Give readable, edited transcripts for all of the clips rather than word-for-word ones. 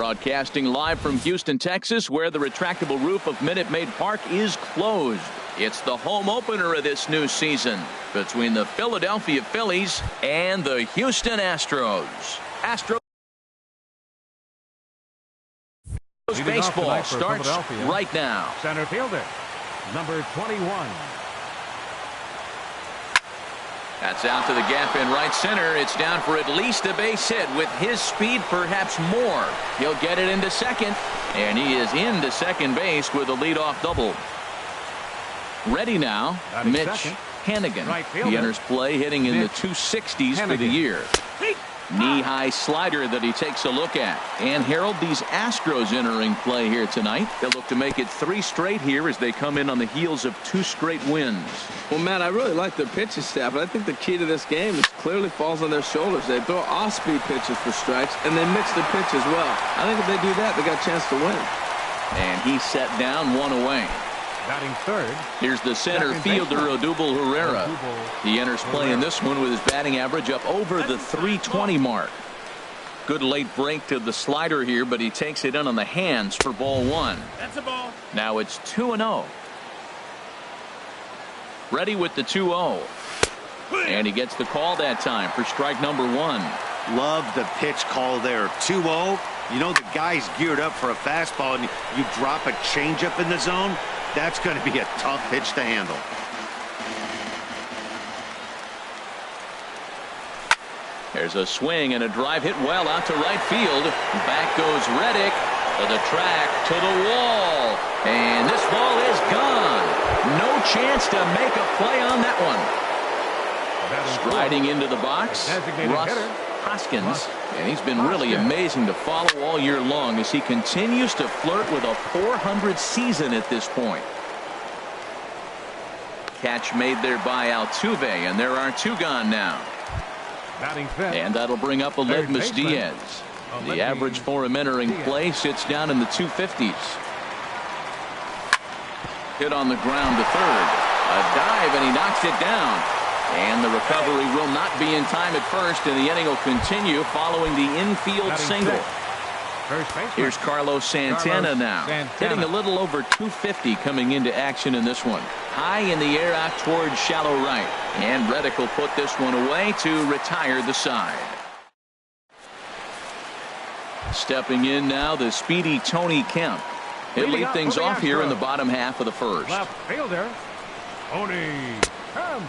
Broadcasting live from Houston, Texas, where the retractable roof of Minute Maid Park is closed. It's the home opener of this new season between the Philadelphia Phillies and the Houston Astros. Baseball starts right now. Center fielder, number 21. That's out to the gap in right center. It's down for at least a base hit. With his speed, perhaps more. He'll get it into second, and he is into second base with a leadoff double. Ready now, Mitch Hannigan. He enters play hitting in the 260s for the year. Knee-high slider that he takes a look at. And Harold, these Astros entering play here tonight. They'll look to make it 3 straight here as they come in on the heels of 2 straight wins. Well, Matt, I really like their pitching staff, but I think the key to this game is clearly falls on their shoulders. They throw off-speed pitches for strikes, and they mix the pitch as well. I think if they do that, they got a chance to win. And he's set down 1 away. Batting third. Here's the center fielder, Odubel Herrera. He enters play in this one with his batting average up over the 320 mark. Good late break to the slider here, but he takes it in on the hands for ball 1. That's a ball. Now it's 2-0. Ready with the 2-0. And he gets the call that time for strike number 1. Love the pitch call there. 2-0. You know the guy's geared up for a fastball, and you drop a changeup in the zone. That's going to be a tough pitch to handle. There's a swing and a drive hit well out to right field. Back goes Reddick to the track, to the wall. And this ball is gone. No chance to make a play on that one. Striding into the box, Russ Hoskins. And he's been really amazing to follow all year long as he continues to flirt with a .400 season at this point. Catch made there by Altuve, and there are 2 gone now. And that'll bring up Aledmys Diaz. The average for him entering play sits down in the 250s. Hit on the ground to third. A dive, and he knocks it down. And the recovery will not be in time at first, and the inning will continue following the infield single. Here's Carlos Santana now, hitting a little over 250 coming into action in this one. High in the air out towards shallow right. And Reddick will put this one away to retire the side. Stepping in now, the speedy Tony Kemp. He'll lead things off here in the bottom half of the first. Left fielder, Tony.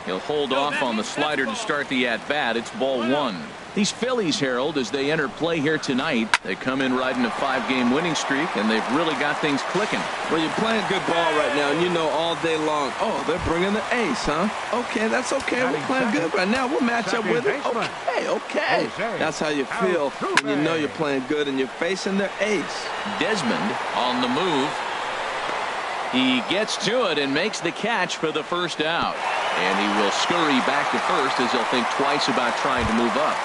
He'll hold off on the slider to start the at-bat. It's ball 1. These Phillies, Harold, as they enter play here tonight, they come in riding a 5-game winning streak, and they've really got things clicking. Well, you're playing good ball right now, and you know all day long, oh, they're bringing the ace, huh? Okay, that's okay. We're playing good right now. We'll match up with it. Okay. That's how you feel when you know you're playing good and you're facing their ace. Desmond on the move. He gets to it and makes the catch for the first out. And he will scurry back to first as he'll think twice about trying to move up.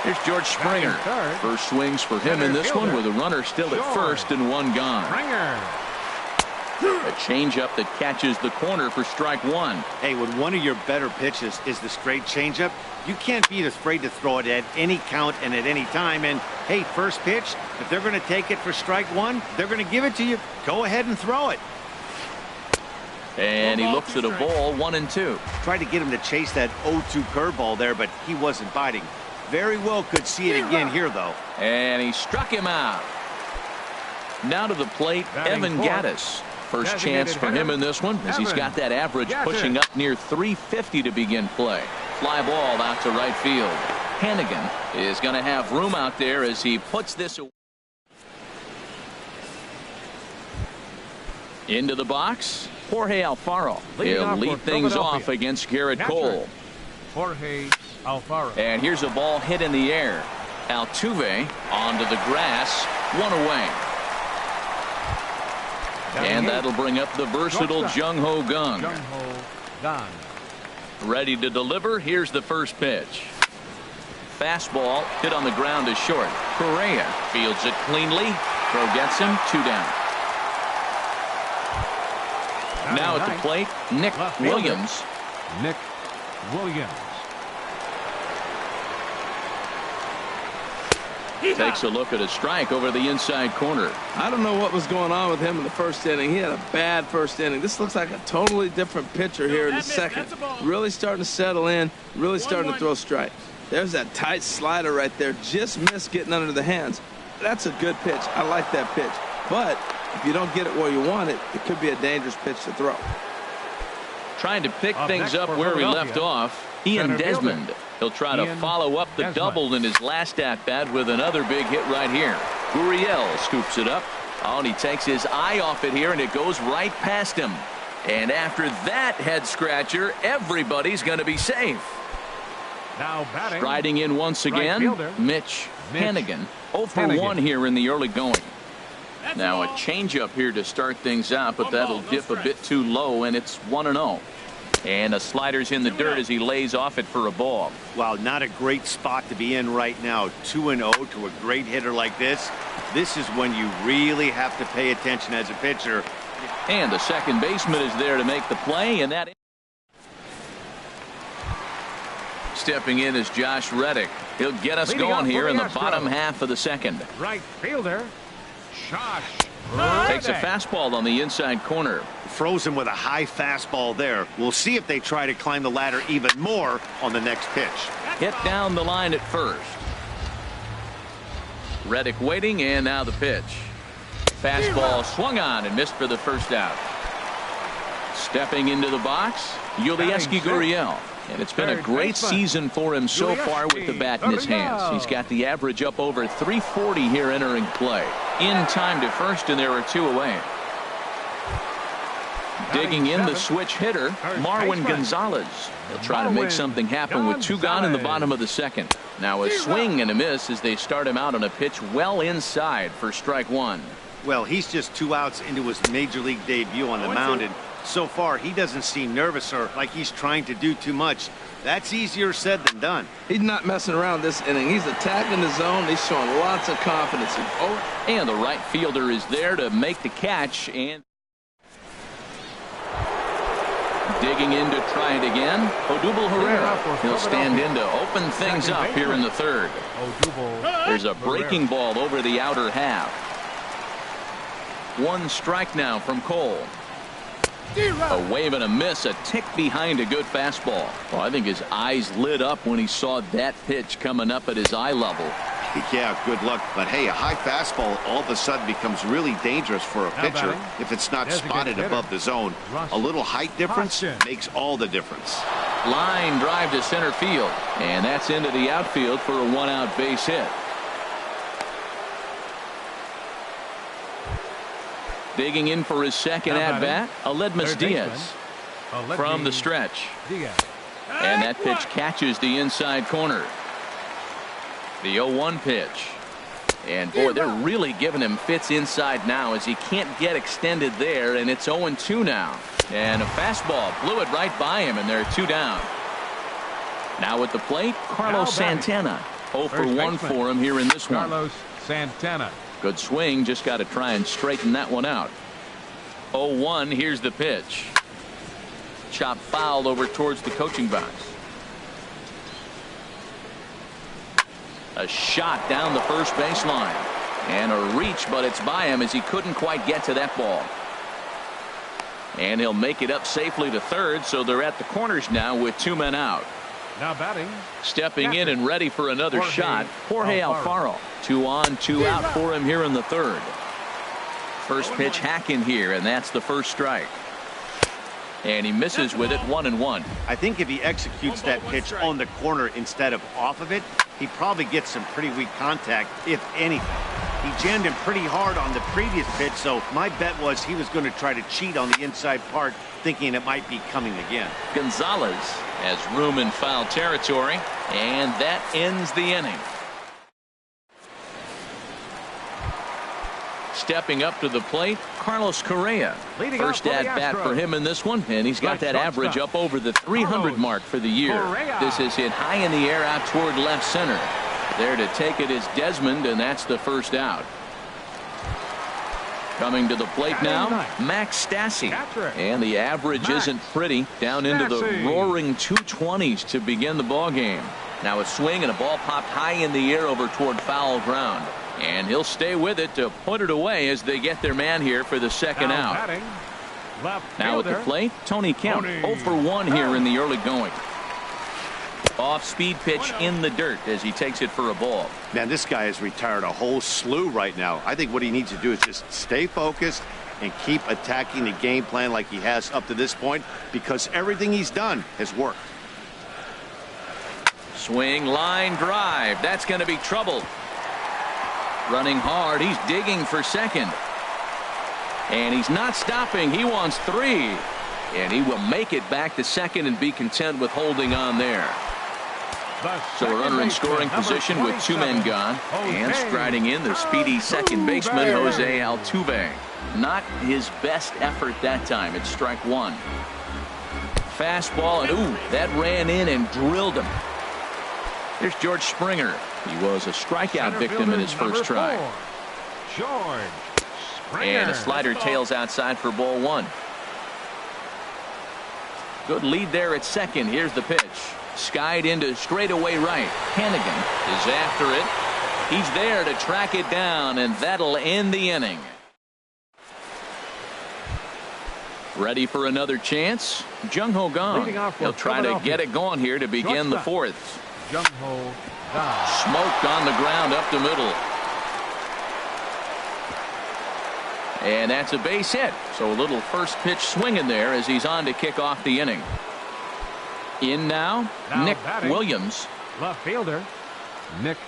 Here's George Springer. First swings for him in this one with a runner still at first and 1 gone. A changeup that catches the corner for strike 1. Hey, when one of your better pitches is the straight changeup, you can't be afraid to throw it at any count and at any time. And hey, first pitch, if they're going to take it for strike 1, they're going to give it to you. Go ahead and throw it. And he looks at a ball, 1-2. Tried to get him to chase that 0-2 curveball there, but he wasn't biting. Very well could see it again here, though. And he struck him out. Now to the plate, Evan Gattis. First chance for him in this one as he's got that average pushing up near 350 to begin play. Fly ball out to right field. Hannigan is going to have room out there as he puts this away. Into the box, Jorge Alfaro. He'll lead things off against Garrett Cole. Jorge Alfaro. And here's a ball hit in the air. Altuve onto the grass, 1 away. And that'll bring up the versatile Jung-Ho Kang. Ready to deliver. Here's the first pitch. Fastball hit on the ground is short. Correa fields it cleanly. Throw gets him. 2 down. Now at the plate, Nick Williams. Nick Williams. Takes a look at a strike over the inside corner. I don't know what was going on with him in the first inning. He had a bad first inning. This looks like a totally different pitcher here in the second. Really starting to settle in, really starting to throw strikes. There's that tight slider right there. Just missed getting under the hands. That's a good pitch. I like that pitch. But if you don't get it where you want it, it could be a dangerous pitch to throw. Trying to pick things up where we left off. Ian Desmond. He'll try to follow up the double in his last at-bat with another big hit right here. Gurriel scoops it up. Oh, and he takes his eye off it here, and it goes right past him. And after that head-scratcher, everybody's going to be safe. Now batting. Striding in once again, Mitch Hennigan. 0 for 1 here in the early going. Now a changeup here to start things out, but that'll dip a bit too low, and it's 1-0. And a slider's in the dirt as he lays off it for a ball. Wow, not a great spot to be in right now. 2-0 to a great hitter like this. This is when you really have to pay attention as a pitcher. And the second baseman is there to make the play, and that stepping in is Josh Reddick. He'll get us going here in the bottom half of the second. Right fielder, Josh Takes a fastball on the inside corner. Frozen with a high fastball there. We'll see if they try to climb the ladder even more on the next pitch. Hit down the line at first. Reddick waiting, and now the pitch. Fastball swung on and missed for the first out. Stepping into the box, Yulieski Gurriel. And it's been a great season for him so far with the bat in his hands. He's got the average up over 340 here entering play. In time to first, and there are two away. Digging in the switch hitter, Marwin Gonzalez. He'll try to make something happen with two gone in the bottom of the second. Now a swing and a miss as they start him out on a pitch well inside for strike one. Well, he's just 2 outs into his major league debut on the mound, and so far he doesn't seem nervous or like he's trying to do too much. That's easier said than done. He's not messing around this inning. He's attacking the zone. He's showing lots of confidence. And the right fielder is there to make the catch, and digging in to try it again, Odubel Herrera. He'll stand in to open things up here in the third. There's a breaking ball over the outer half. One strike now from Cole. A wave and a miss, a tick behind a good fastball. Well, I think his eyes lit up when he saw that pitch coming up at his eye level. Yeah, good luck. But hey, a high fastball all of a sudden becomes really dangerous for a pitcher if it's not spotted above the zone. A little height difference makes all the difference. Line drive to center field, and that's into the outfield for a one-out base hit. Digging in for his second at-bat, Aledmus Diaz from the stretch. And that pitch catches the inside corner. The 0-1 pitch. And boy, they're really giving him fits inside now as he can't get extended there, and it's 0-2 now. And a fastball blew it right by him, and they're 2 down. Now at the plate, Carlos Santana. 0 for 1 for him here in this one. Carlos Santana. Good swing, just got to try and straighten that one out. 0-1, here's the pitch. Chop fouled over towards the coaching box. A shot down the first baseline. And a reach, but it's by him as he couldn't quite get to that ball. And he'll make it up safely to third, so they're at the corners now with 2 men out. Now batting. Stepping in and ready for another shot, Jorge Alfaro. 2 on, 2 out for him here in the third. First pitch hacking here, and that's the first strike. And he misses with it, 1-1. I think if he executes that pitch on the corner instead of off of it, he probably gets some pretty weak contact, if anything. He jammed him pretty hard on the previous pitch, so my bet was he was going to try to cheat on the inside part, thinking it might be coming again. Gonzalez has room in foul territory, and that ends the inning. Stepping up to the plate, Carlos Correa. First at bat for him in this one, and he's got that average up over the 300 mark for the year. This is hit high in the air out toward left center. There to take it is Desmond, and that's the first out. Coming to the plate now, Max Stassi. And the average isn't pretty, down into the roaring 220s to begin the ball game. Now a swing and a ball popped high in the air over toward foul ground. And he'll stay with it to put it away as they get their man here for the second out. Batting, now at the plate, Tony Kemp, 0 for 1 here in the early going. Off-speed pitch in the dirt as he takes it for a ball. Man, this guy has retired a whole slew right now. I think what he needs to do is just stay focused and keep attacking the game plan like he has up to this point, because everything he's done has worked. Swing, line drive. That's going to be trouble. Running hard. He's digging for second. And he's not stopping. He wants 3. And he will make it back to second and be content with holding on there. So a runner in scoring position with 2 men gone. And striding in the speedy second baseman, Jose Altuve. Not his best effort that time. It's strike 1. Fastball, and ooh, that ran in and drilled him. Here's George Springer. He was a strikeout victim in his first try. George Springer. And a slider tails outside for ball 1. Good lead there at second. Here's the pitch. Skied into straightaway right. Hannigan is after it. He's there to track it down, and that'll end the inning. Ready for another chance? Jung-Ho Kang. He'll try to get it going here to begin the 4th. Jung-Ho Kang. Smoked on the ground up the middle. And that's a base hit. So a little first pitch swinging there as he's on to kick off the inning. In now Nick batting, Williams. Left fielder, Nick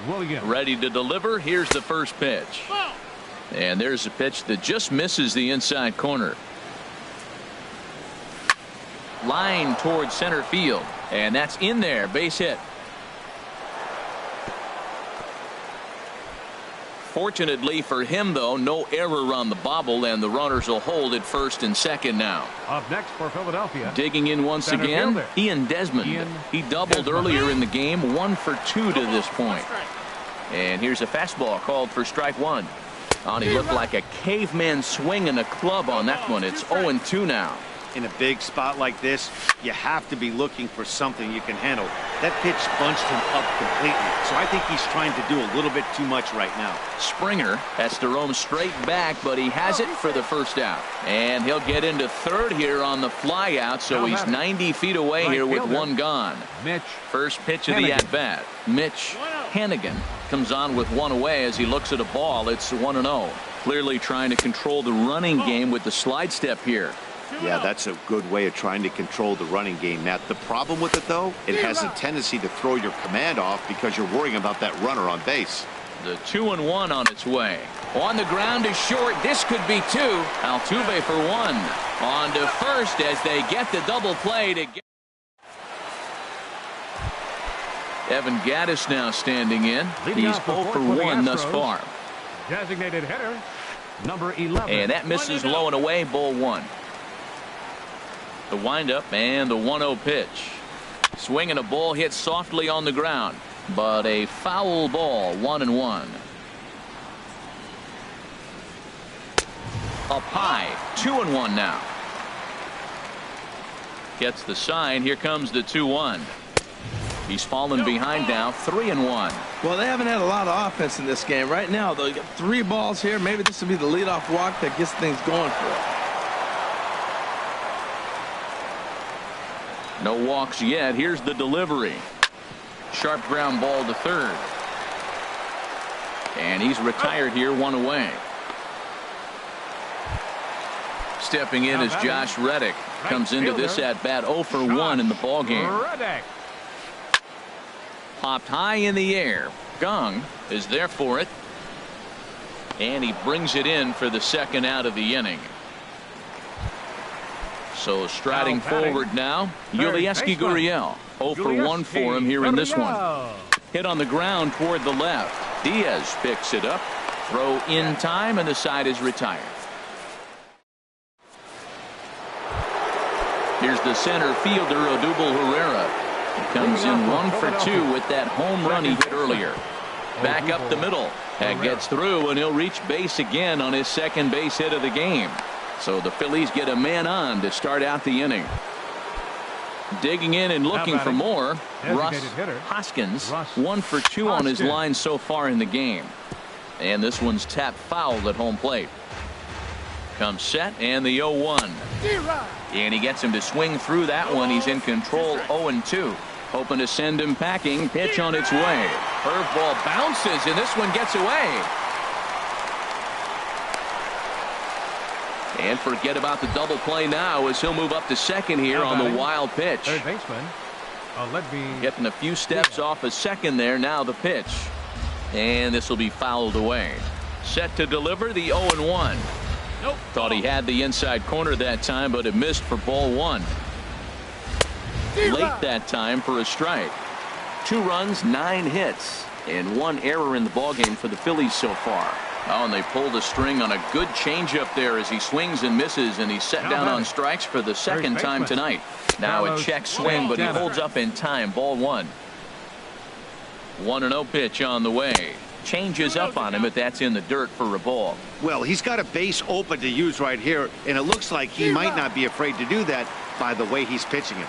Williams. Ready to deliver. Here's the first pitch. And there's a pitch that just misses the inside corner. Line towards center field. And that's in there. Base hit. Fortunately for him, though, no error on the bobble, and the runners will hold at first and second now. Up next for Philadelphia. Digging in once center again, fielder, Ian Desmond. He doubled earlier in the game, 1 for 2 to this point. And here's a fastball called for strike 1. And he looked like a caveman swinging a club on that one. It's 0-2 now. In a big spot like this, you have to be looking for something you can handle. That pitch bunched him up completely, so I think he's trying to do a little bit too much right now. Springer has to roam straight back, but he has it for the first out. And he'll get into third here on the fly out, so he's 90 feet away here with 1 gone. Mitch First pitch of the at-bat. Mitch Hannigan comes on with 1 away as he looks at a ball. It's 1-0. Clearly trying to control the running game with the slide step here. Yeah, that's a good way of trying to control the running game, Matt. The problem with it, though, it has a tendency to throw your command off because you're worrying about that runner on base. The 2-1 on its way. On the ground is short. This could be 2. Altuve for 1. On to first as they get the double play to get. Evan Gattis now standing in. He's 0 for 1 thus far. designated hitter, number 11. And that misses low and away, ball 1. The windup and the 1-0 pitch. Swing and a ball hit softly on the ground, but a foul ball, 1-1. Up high, 2-1 now. Gets the sign. Here comes the 2-1. He's fallen behind now, 3-1. Well, they haven't had a lot of offense in this game. Right now, though, you got 3 balls here. Maybe this will be the leadoff walk that gets things going for it. No walks yet. Here's the delivery. Sharp ground ball to third. And he's retired here, 1 away. Stepping in is Josh Reddick. Comes into this at bat 0 for 1 in the ball game. Popped high in the air. Kang is there for it. And he brings it in for the second out of the inning. So striding forward now, Yulieski Gurriel. 0 for 1 for him here in this one. Hit on the ground toward the left. Diaz picks it up. Throw in time, and the side is retired. Here's the center fielder, Odubel Herrera. He comes in 1 for 2 with that home run he hit earlier. Back up the middle. That gets through, and he'll reach base again on his second base hit of the game. So the Phillies get a man on to start out the inning. Digging in and looking for more. Russ hitter, Hoskins, 1 for 2 on his line so far in the game. And this one's tapped foul at home plate. Comes set and the 0-1. And he gets him to swing through that one. He's in control 0-2. Hoping to send him packing. Pitch on its way. Curveball bounces and this one gets away. And forget about the double play now as he'll move up to second here on the wild pitch. Third baseman, getting a few steps off a second there. Now the pitch. And this will be fouled away. Set to deliver the 0-1. Nope. Thought he had the inside corner that time, but it missed for ball 1. Late that time for a strike. 2 runs, 9 hits, and 1 error in the ballgame for the Phillies so far. Oh, and they pulled a string on a good changeup there as he swings and misses, and he's set down on strikes for the second time tonight. Now a check swing, but he holds up in time. Ball 1. 1-0 pitch on the way. Changes up on him, but that's in the dirt for a ball. Well, he's got a base open to use right here, and it looks like he might not be afraid to do that by the way he's pitching it.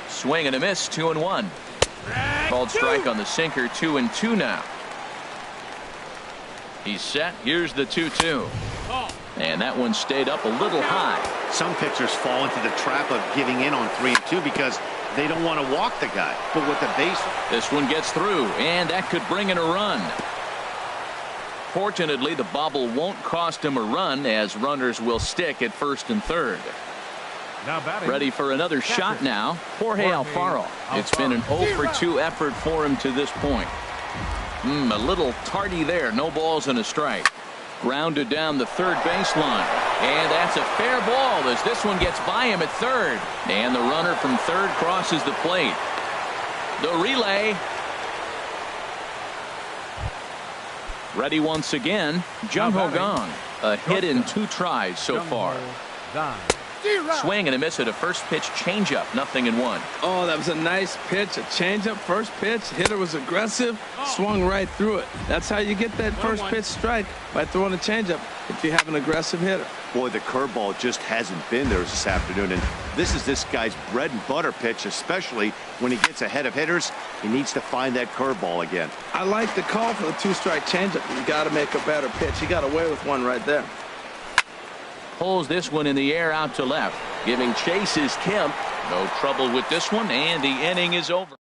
Swing and a miss, 2-1. Called strike on the sinker, 2-2 now. He's set. Here's the 2-2. And that one stayed up a little high. Some pitchers fall into the trap of giving in on 3-2 because they don't want to walk the guy. But with the base, this one gets through, and that could bring in a run. Fortunately, the bobble won't cost him a run as runners will stick at first and third. Ready for another shot now. Jorge Alfaro. It's been an 0 for 2 effort for him to this point. A little tardy there. No balls and a strike. Grounded down the third baseline. And that's a fair ball as this one gets by him at third. And the runner from third crosses the plate. The relay. Ready once again. Jung-Ho Kang. A hit in 2 tries so far. Swing and a miss at a first pitch changeup. 0-1. Oh, that was a nice pitch. A changeup, first pitch. Hitter was aggressive, swung right through it. That's how you get that first pitch strike, by throwing a changeup if you have an aggressive hitter. Boy, the curveball just hasn't been there this afternoon, and this is this guy's bread and butter pitch, especially when he gets ahead of hitters. He needs to find that curveball again. I like the call for the 2-strike changeup. You got to make a better pitch. He got away with one right there. Pulls this one in the air out to left. Giving chase is Kemp. No trouble with this one, and the inning is over.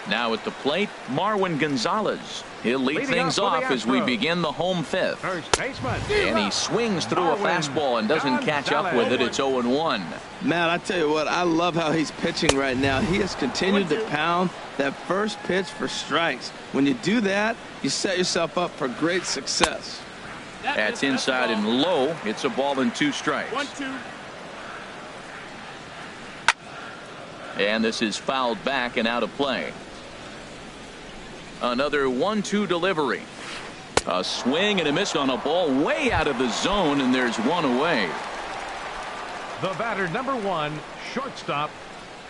Now at the plate, Marwin Gonzalez. He'll lead things off as we begin the home fifth. First baseman. And he swings through a fastball and doesn't catch up with it. It's 0-1. Man, I tell you what, I love how he's pitching right now. He has continued to pound that first pitch for strikes. When you do that, you set yourself up for great success. That's inside and low. It's a ball and 2 strikes. 1-2. And this is fouled back and out of play. Another 1-2 delivery. A swing and a miss on a ball way out of the zone, and there's one away. The batter, number 1, shortstop,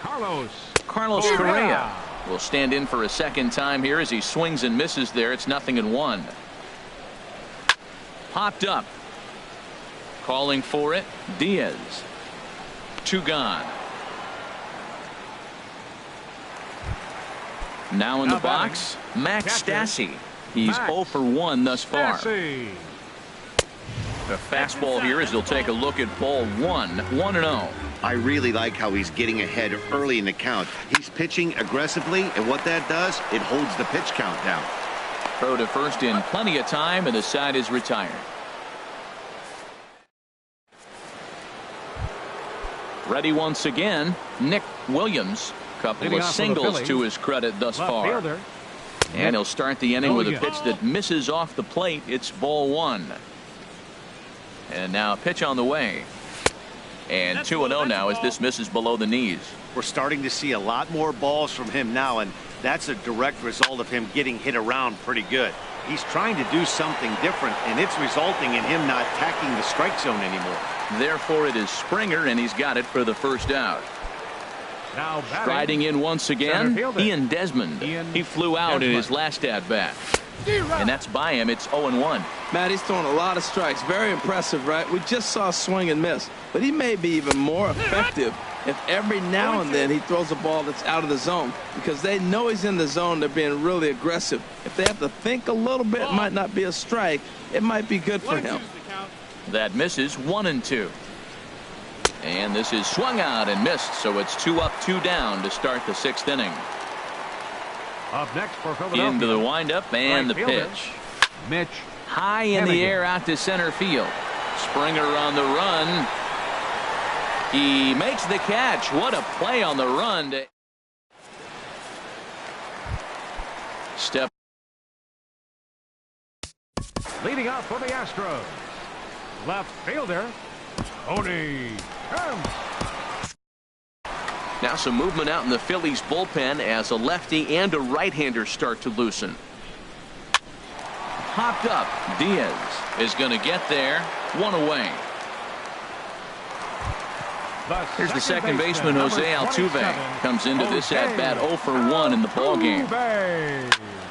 Carlos Correa will stand in for a second time here as he swings and misses there. It's 0-1. Popped up. Calling for it, Diaz. 2 gone. Now in the box, Max Stassi. He's 0 for 1 thus far. The fastball here as he'll take a look at ball 1. 1-0. I really like how he's getting ahead early in the count. He's pitching aggressively, and what that does, it holds the pitch count down. Throw to first in plenty of time, and the side is retired. Ready once again, Nick Williams. Couple of singles to his credit thus far. And he'll start the inning with a pitch that misses off the plate. It's ball 1. And now a pitch on the way. And 2-0 now as this misses below the knees. We're starting to see a lot more balls from him now, and that's a direct result of him getting hit around pretty good. He's trying to do something different, and it's resulting in him not attacking the strike zone anymore. Therefore, it is Springer, and he's got it for the first out. Now striding in once again, Ian Desmond. He flew out in his last at-bat. And that's by him. It's 0-1. Matt, he's throwing a lot of strikes. Very impressive, right? We just saw a swing and miss. But he may be even more effective if every now and then he throws a ball that's out of the zone, because they know he's in the zone. They're being really aggressive. If they have to think a little bit, it might not be a strike. It might be good for him. That misses. 1-2. And this is swung out and missed, so it's 2 up, 2 down to start the 6th inning. Up next for Philadelphia. Into the windup and the pitch. Mitch. High in the air out to center field. Springer on the run. He makes the catch. What a play on the run. Step. Leading off for the Astros. Left fielder. Tony Kemp. Now some movement out in the Phillies bullpen as a lefty and a right-hander start to loosen. Popped up. Diaz is going to get there. 1 away. Here's the second baseman, Jose Altuve. Comes into this at-bat 0 for 1 in the ballgame.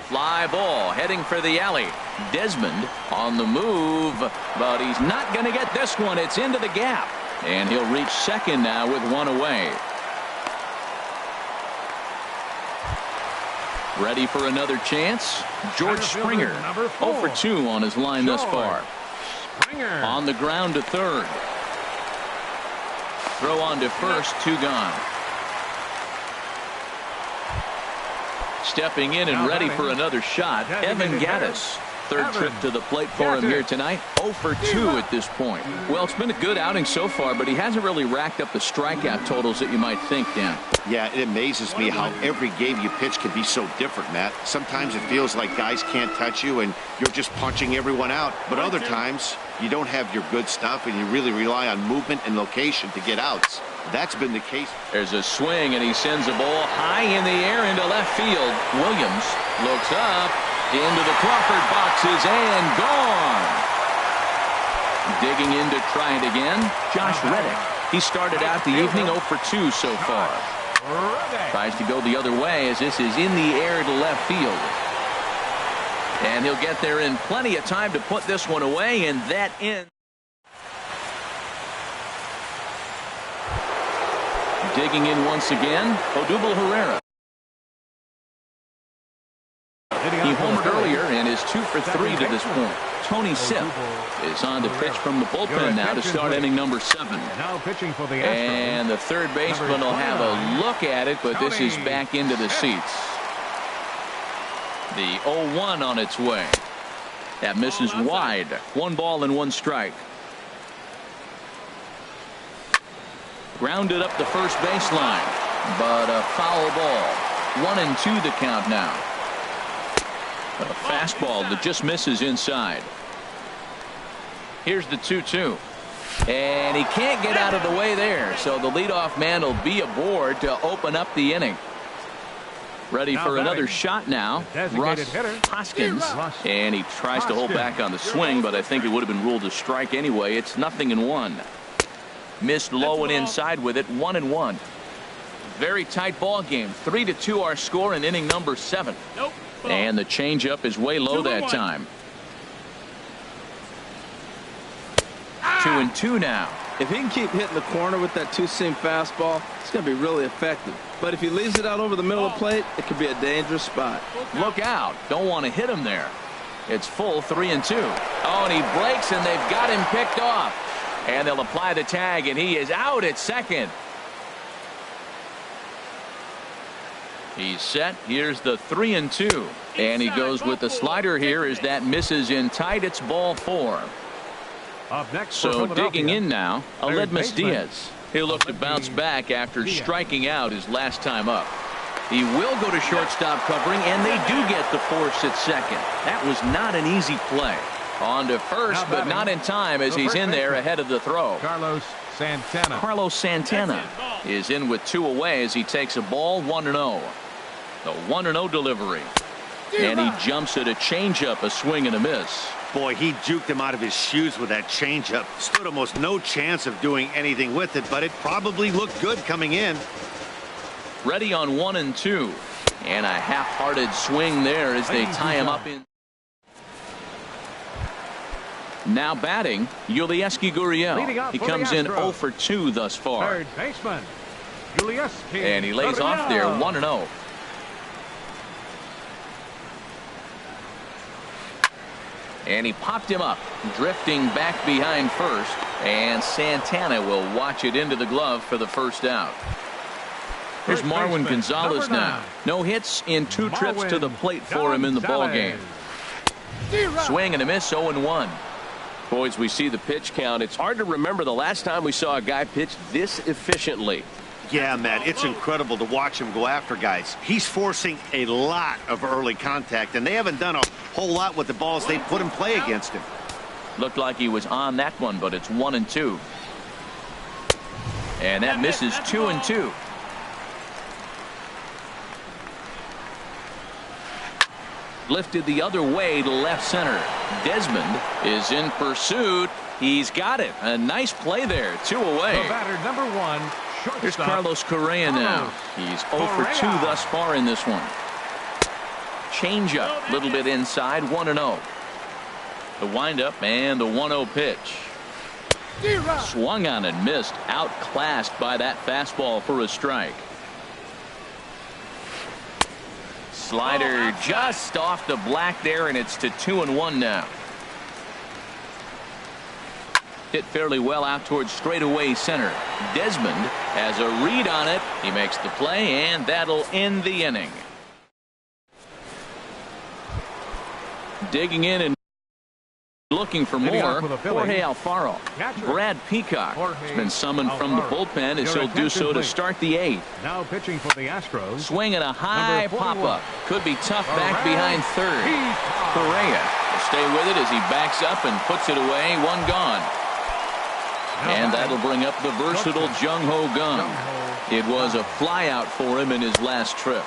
Fly ball heading for the alley. Desmond on the move, but he's not going to get this one. It's into the gap. And he'll reach second now with 1 away. Ready for another chance. George Springer 0 for 2 on his line thus far. On the ground to third. Throw on to first, 2 gone. Stepping in and ready for another shot, Evan Gattis. Third trip to the plate for him here tonight. 0 for 2 at this point. Well, it's been a good outing so far, but he hasn't really racked up the strikeout totals that you might think, Dan. Yeah, it amazes me how every game you pitch can be so different, Matt. Sometimes it feels like guys can't touch you and you're just punching everyone out. But other times, you don't have your good stuff and you really rely on movement and location to get outs. That's been the case. There's a swing, and he sends a ball high in the air into left field. Williams looks up into the Crawford boxes and gone. Digging in to try it again, Josh Reddick. He started out the evening 0 for 2 so far. Tries to go the other way as this is in the air to left field. And he'll get there in plenty of time to put this one away, and that ends. Digging in once again, Odubel Herrera. He homered earlier and is 2 for 3 to this point. Tony Sipp is on the pitch from the bullpen now to start inning number 7. And the third baseman will have a look at it, but this is back into the seats. The 0-1 on its way. That misses wide. 1 ball and 1 strike. Grounded up the first baseline, but a foul ball. 1-2 the count now. A fastball that just misses inside. Here's the 2-2. And he can't get out of the way there, so the leadoff man will be aboard to open up the inning. Ready for another shot now. Russ Hoskins. And he tries to hold back on the swing, but I think it would have been ruled a strike anyway. It's 0-1. Missed low and inside with it. 1-1. Very tight ball game. 3-2 our score in inning number 7. And the changeup is way low that time. 2-2 now. If he can keep hitting the corner with that 2-seam fastball, it's going to be really effective. But if he leaves it out over the middle of the plate, it could be a dangerous spot. Look out. Don't want to hit him there. It's full 3-2. Oh, and he breaks, and they've got him picked off. And they'll apply the tag, and he is out at second. He's set. Here's the 3-2. And he goes with the slider here as that misses in tight. It's ball 4. Up next so digging in now, Aledmus Diaz. He'll look to bounce back after striking out his last time up. He will go to shortstop covering, and they do get the force at second. That was not an easy play. On to first, but not in time as he's in there ahead of the throw. Carlos Santana is in with 2 away as he takes a ball 1-0. The 1-0 delivery. And he jumps at a changeup, a swing and a miss. Boy, he juked him out of his shoes with that changeup. Stood almost no chance of doing anything with it, but it probably looked good coming in. Ready on 1-2. And a half-hearted swing there as they tie him up in. Now batting, Yulieski Gurriel. He comes in 0 for 2 thus far. Third baseman, Yulieski. And he lays off there 1-0. And he popped him up, drifting back behind first. And Santana will watch it into the glove for the first out. Here's Marwin Gonzalez now. No hits in 2 trips to the plate for him in the ball game. Swing and a miss, 0-1. Boys, we see the pitch count. It's hard to remember the last time we saw a guy pitch this efficiently. Yeah, Matt, it's incredible to watch him go after guys. He's forcing a lot of early contact, and they haven't done a whole lot with the balls they put in play against him. Looked like he was on that one, but it's 1-2. And that misses 2-2. Lifted the other way to left center. Desmond is in pursuit. He's got it. A nice play there. 2 away. The batter, number 1, shortstop. Here's Carlos Correa now. He's 0 for 2 thus far in this one. Change up, a little bit inside, 1-0. The windup and the 1-0 pitch. Swung on and missed, outclassed by that fastball for a strike. Slider just off the black there, and it's to 2-1 now. Hit fairly well out towards straightaway center. Desmond has a read on it. He makes the play, and that'll end the inning. Digging in and looking for more, Jorge Alfaro. Brad Peacock has been summoned from the bullpen as he'll do so to start the 8th. Now pitching for the Astros. Swing and a high pop-up. Could be tough back behind third. Correa will stay with it as he backs up and puts it away. 1 gone. And that'll bring up the versatile Jung-Ho Kang. It was a flyout for him in his last trip.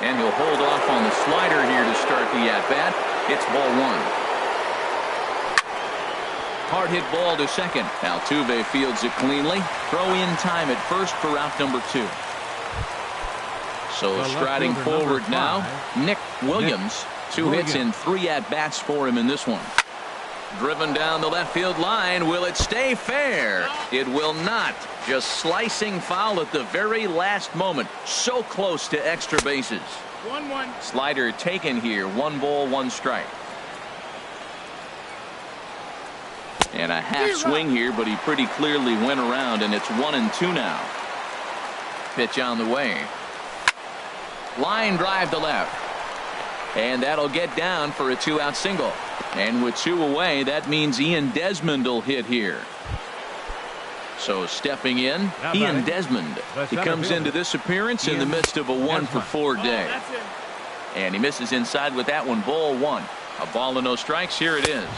And he'll hold off on the slider here to start the at-bat. It's ball 1. Hard hit ball to second. Altuve fields it cleanly. Throw in time at first for out number 2. So striding forward now, Nick Williams. 2 hits in 3 at-bats for him in this one. Driven down the left field line. Will it stay fair? It will not. Just slicing foul at the very last moment. So close to extra bases. 1-1. Slider taken here. 1 ball, 1 strike. And a half swing here, but he pretty clearly went around, and it's 1-2 now. Pitch on the way. Line drive to left. And that'll get down for a 2-out single. And with 2 away, that means Ian Desmond will hit here. So stepping in, Ian Desmond. He comes into this appearance in the midst of a 1 for 4 day. And he misses inside with that one. Ball 1. A ball and no strikes. Here it is.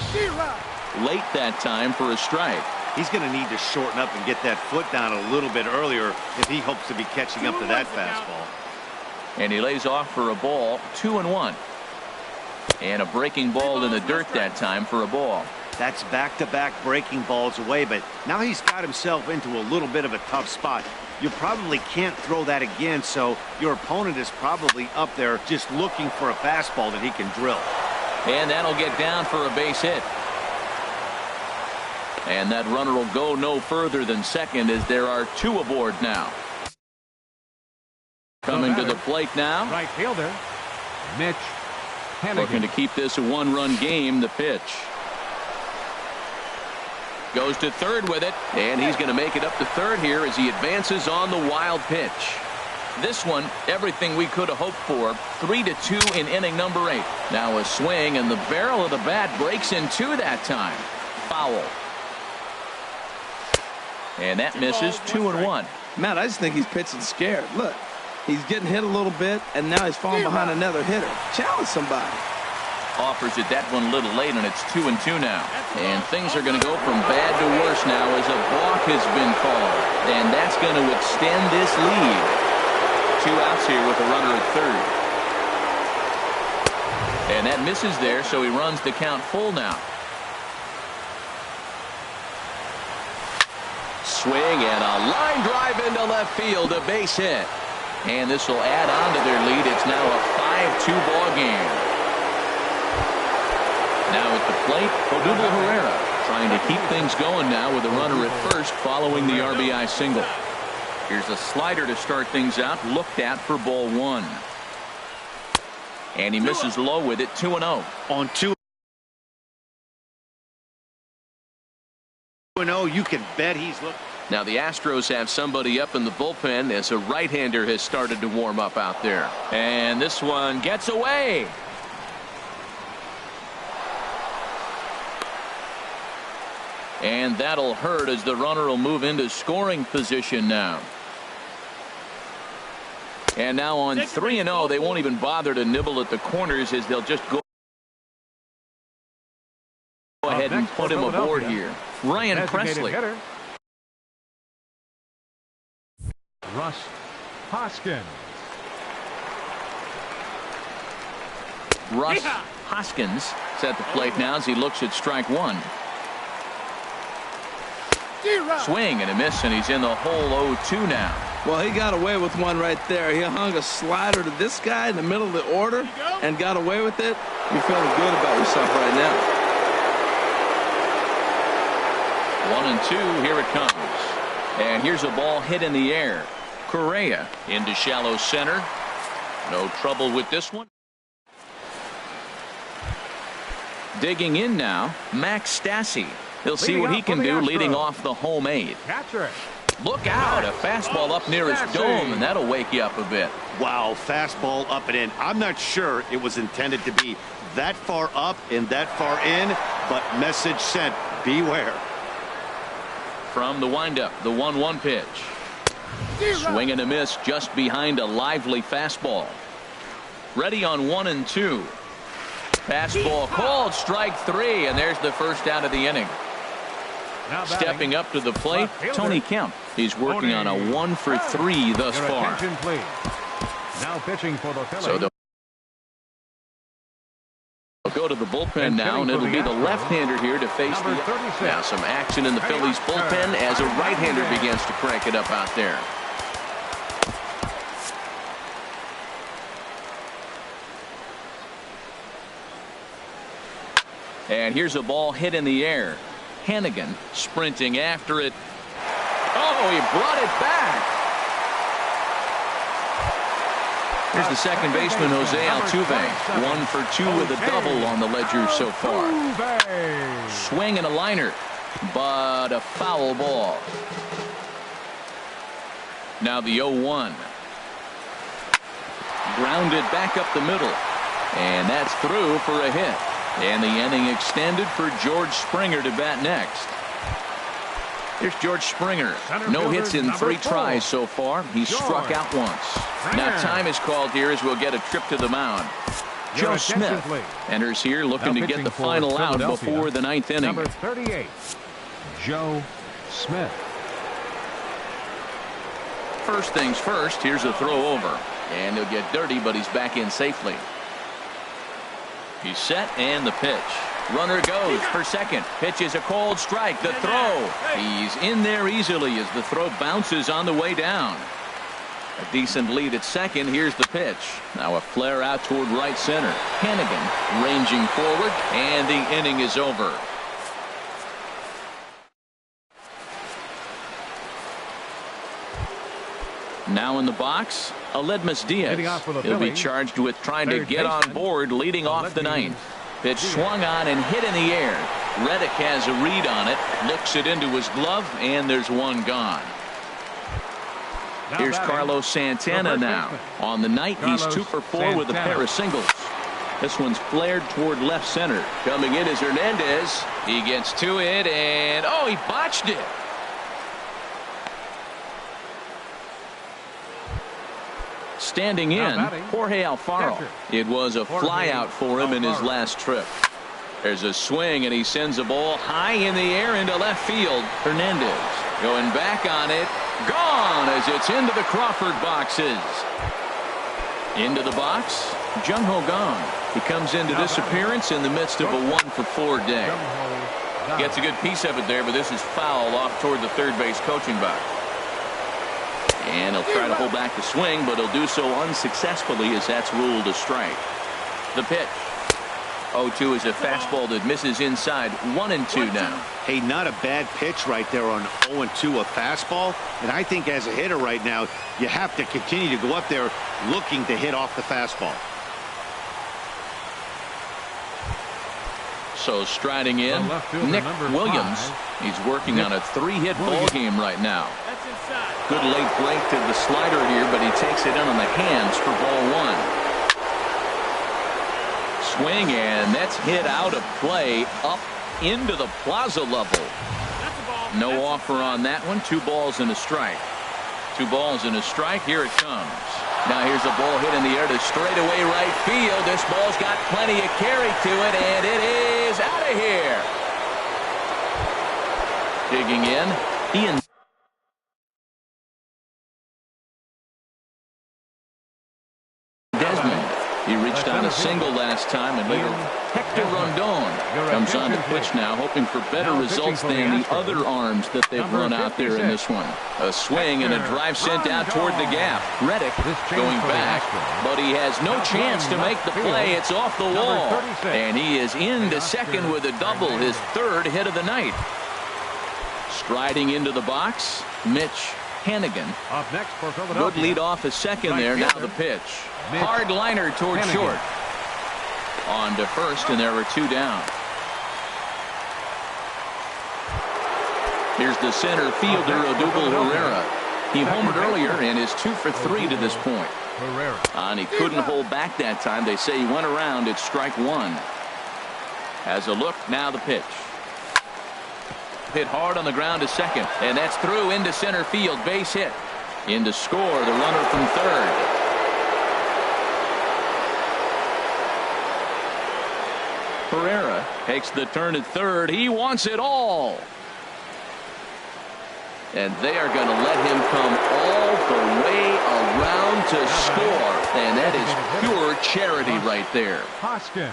Late that time for a strike. He's going to need to shorten up and get that foot down a little bit earlier if he hopes to be catching up to that fastball. And he lays off for a ball. 2-1. And a breaking ball in the dirt that time for a ball. That's back-to-back breaking balls away, but now he's got himself into a little bit of a tough spot. You probably can't throw that again, so your opponent is probably up there just looking for a fastball that he can drill. And that'll get down for a base hit. And that runner will go no further than second as there are 2 aboard now. Coming to the plate now. Right fielder, Mitch Hanigan. Looking to keep this a 1-run game. The pitch. Goes to third with it, and he's going to make it up to third here as he advances on the wild pitch. This one, everything we could have hoped for. 3-2 in inning number 8. Now a swing, and the barrel of the bat breaks in 2 that time. Foul. And that misses. 2-1. Matt, I just think he's pitching scared. Look, he's getting hit a little bit, and now he's falling behind another hitter. Challenge somebody. Offers it that one a little late, and it's 2-2 now. And things are going to go from bad to worse now as a balk has been called. And that's going to extend this lead. 2 outs here with a runner at third. And that misses there, so he runs the count full now. Swing and a line drive into left field, a base hit. And this will add on to their lead. It's now a 5-2 ball game. Now at the plate, Odubel Herrera trying to keep things going now with a runner at first following the RBI single. Here's a slider to start things out, looked at for ball one. And he misses low with it, 2-0. On 2-0, you can bet he's looking. Now the Astros have somebody up in the bullpen as a right-hander has started to warm up out there. And this one gets away. And that'll hurt as the runner will move into scoring position now. And now on 3-0, they won't even bother to nibble at the corners as they'll just go ahead and put him aboard here. Ryan Presley. Hitter, Russ Hoskins. Russ Hoskins is at the plate now as he looks at strike one. Swing and a miss, and he's in the hole 0-2 now. Well, he got away with one right there. He hung a slider to this guy in the middle of the order and got away with it. You're feeling good about yourself right now. 1-2, here it comes. And here's a ball hit in the air. Correa into shallow center. No trouble with this one. Digging in now, Max Stassi. He'll see what he can do leading off the home 8. Catcher. Look out, a fastball up near his dome, and that'll wake you up a bit. Wow, fastball up and in. I'm not sure it was intended to be that far up and that far in, but message sent, beware. From the windup, the 1-1 pitch. Swing and a miss just behind a lively fastball. Ready on 1-2. Fastball called, strike 3, and there's the first out of the inning. Stepping up to the plate, Tony Kemp. He's working on a 1-for-3 thus far. Now pitching for the Phillies. So they'll go to the bullpen now, and it'll be the left-hander here to face the. Now some action in the Phillies bullpen as a right-hander begins to crank it up out there. And here's a ball hit in the air. Hannigan sprinting after it. Oh, he brought it back. Here's the second baseman, Jose Altuve. 1-for-2 with a double on the ledger so far. Swing and a liner, but a foul ball. Now the 0-1. Grounded back up the middle. And that's through for a hit. And the inning extended for George Springer to bat next. Here's George Springer. No hits in 3 tries so far. He's struck out once. Now time is called here as we'll get a trip to the mound. Joe Smith enters here looking to get the final out before the 9th inning. Number 38, Joe Smith. First things first, here's a throw over. And he'll get dirty, but he's back in safely. He's set, and the pitch. Runner goes for second. Pitch is a cold strike. The throw. He's in there easily as the throw bounces on the way down. A decent lead at second. Here's the pitch. Now a flare out toward right center. Hannigan ranging forward, and the inning is over. Now in the box, Aledmus Diaz. He'll be charged with trying to get on board leading off the 9th. Pitch swung on and hit in the air. Reddick has a read on it, looks it into his glove, and there's one gone. Here's Carlos Santana now. On the night, he's 2-for-4 with a pair of singles. This one's flared toward left center. Coming in is Hernandez. He gets to it, and oh, he botched it. Standing in, Jorge Alfaro. It was a flyout for him in his last trip. There's a swing, and he sends a ball high in the air into left field. Hernandez going back on it. Gone as it's into the Crawford boxes. Into the box, Jung-Ho Kang. He comes into this appearance in the midst of a 1-for-4 day. Gets a good piece of it there, but this is foul off toward the third base coaching box. And he'll try to hold back the swing, but he'll do so unsuccessfully as that's ruled a strike. The pitch. 0-2 is a fastball that misses inside. 1-2 now. Hey, not a bad pitch right there on 0-2, a fastball. And I think as a hitter right now, you have to continue to go up there looking to hit off the fastball. So striding in, Nick Williams. He's working on a 3-hit ball game right now. Good late break to the slider here, but he takes it in on the hands for ball 1. Swing, and that's hit out of play up into the plaza level. No offer on that one. 2 balls and a strike. 2 balls and a strike. Here it comes. Now here's a ball hit in the air to straightaway right field. This ball's got plenty of carry to it, and it is out of here. Digging in, Ian. Desmond. He reached on a single last time, and later Hector Rondon comes on to pitch now, hoping for better results than the other arms that they've run out there in this one. A swing and a drive sent out toward the gap. Reddick going back, but he has no chance to make the play. It's off the wall, and he is into second with a double, his 3rd hit of the night. Striding into the box, Mitch Hannigan. Up next for Good Philadelphia. lead off a second there. Now the pitch. Hard liner toward short. On to first, and there are 2 down. Here's the center fielder, Odubel Herrera. He homered earlier and is 2 for 3 to this point. And he couldn't hold back that time. They say he went around at strike 1. Has a look. Now the pitch. Hit hard on the ground to second, and that's through into center field. Base hit. In to score the runner from third. Herrera takes the turn at third. He wants it all. And they are going to let him come all the way around to score. And that is pure charity right there. Hoskins.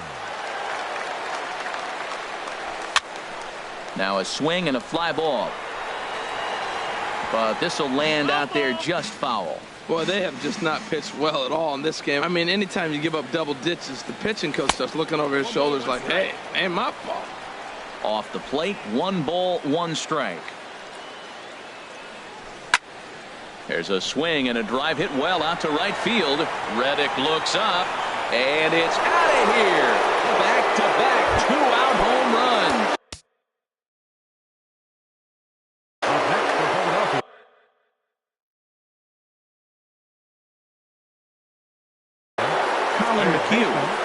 Now a swing and a fly ball. But this will land out there just foul. Boy, they have just not pitched well at all in this game. I mean, anytime you give up double ditches, the pitching coach starts looking over his shoulders like, hey, ain't my fault. Off the plate, 1 ball, 1 strike. There's a swing and a drive hit well out to right field. Reddick looks up, and it's out of here. Back-to-back 2-out home runs.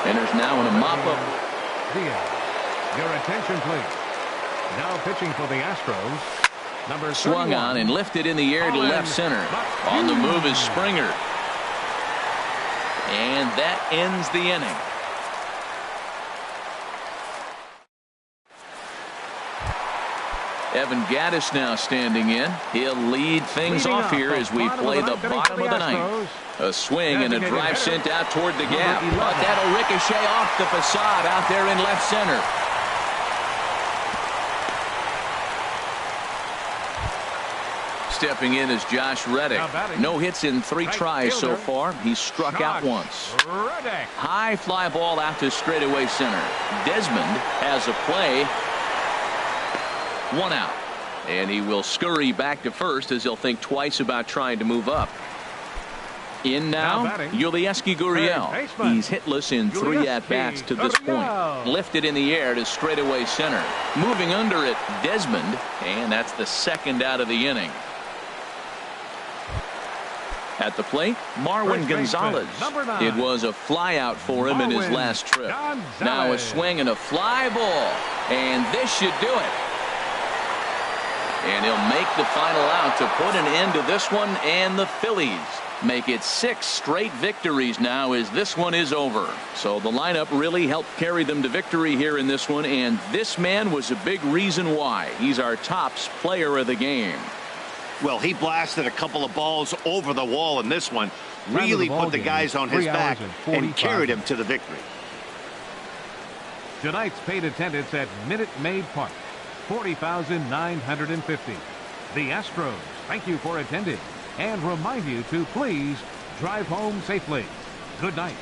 Enters now in a mop-up. Your attention, please. Now pitching for the Astros. Number Swung on and lifted in the air to left center. On the move is Springer. And that ends the inning. Evan Gattis now standing in. He'll lead things off here as we play the bottom of the ninth. A swing and a drive sent out toward the gap. But that'll ricochet off the facade out there in left center. Stepping in is Josh Reddick. No hits in 3 tries so far. He's struck out once. High fly ball out to straightaway center. Desmond has a play. 1 out. And he will scurry back to first as he'll think twice about trying to move up. In now, Yulieski Gurriel. He's hitless in 3 at-bats to this point. Lifted in the air to straightaway center. Moving under it, Desmond. And that's the 2nd out of the inning. At the plate, Marwin Gonzalez. It was a flyout for him in his last trip. Now a swing and a fly ball. And this should do it. And he'll make the final out to put an end to this one, and the Phillies make it 6 straight victories now as this one is over. So the lineup really helped carry them to victory here in this one, and this man was a big reason why. He's our tops player of the game. Well, he blasted a couple of balls over the wall in this one. Really put the guys on his back and carried him to the victory. Tonight's paid attendance at Minute Maid Park, 40,950. The Astros thank you for attending and remind you to please drive home safely. Good night.